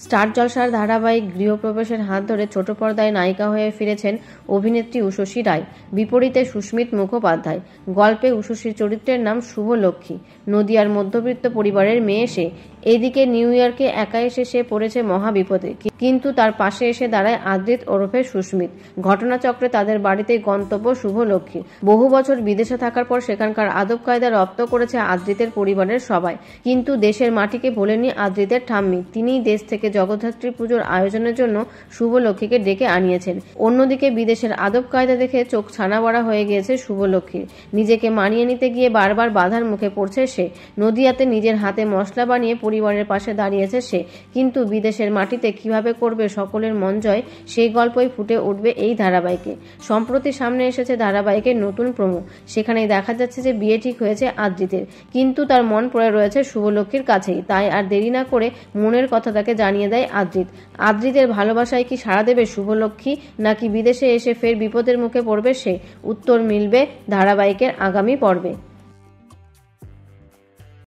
Star জলসার ধারাবাহিক গৃহপ্রবেশের হাত ধরে ছোট পর্দায় নায়িকা হয়ে ফিরেছেন অভিনেত্রী উষসী রায়, বিপরীতে সুস্মিত মুখোপাধ্যায়। গল্পে উষসীর চরিত্রের নাম শুভলক্ষ্মী। নদিয়ার মধ্যবিত্ত পরিবারের মেয়ে সে। এদিকে নিউ ইয়র্কে একা এসে সে পড়েছে মহাবিপদে, কিন্তু তার পাশে এসে দাঁড়ায় আদ্রিত ওরফে সুস্মিত। ঘটনাচক্রে তাদের বাড়িতেই গন্তব্য শুভলক্ষ্মী। বহু বছর বিদেশে থাকার পর সেখানকার আদব কায়দা রপ্ত করেছে আদ্রিতের পরিবারের সবাই, কিন্তু দেশের মাটিকে ভোলেনি আদ্রিতের ঠাম্মি। তিনিই দেশ থেকে জগদ্ধাত্রী পুজোর আয়োজনের জন্য শুভলক্ষ্মীকে ডেকে আনিয়েছেন। অন্যদিকে বিদেশের আদব কায়দা দেখে চোখ ছানা বড়া হয়ে গিয়েছে শুভলক্ষ্মীর। নিজেকে মানিয়ে নিতে গিয়ে বারবার বাধার মুখে পড়ছে সে। নদিয়াতে নিজের হাতে মশলা বানিয়ে পরিবারের পাশে দাঁড়িয়েছে সে, কিন্তু বিদেশের মাটিতে কিভাবে করবে সকলের মন জয়, সেই গল্পই ফুটে উঠবে এই ধারাবাহিকে। সম্প্রতি সামনে এসেছে ধারাবাহিকের নতুন প্রোমো। সেখানেই দেখা যাচ্ছে যে বিয়ে ঠিক হয়েছে আদ্রিতের, কিন্তু তার মন পড়ে রয়েছে শুভলক্ষ্মীর কাছেই। তাই আর দেরি না করে মনের কথা তাকে জানিয়ে দেয় আদ্রিত। আদ্রিতের ভালোবাসায় কি সাড়া দেবে শুভলক্ষ্মী, নাকি বিদেশে এসে ফের বিপদের মুখে পড়বে সে? উত্তর মিলবে ধারাবাহিকের আগামী পর্বে।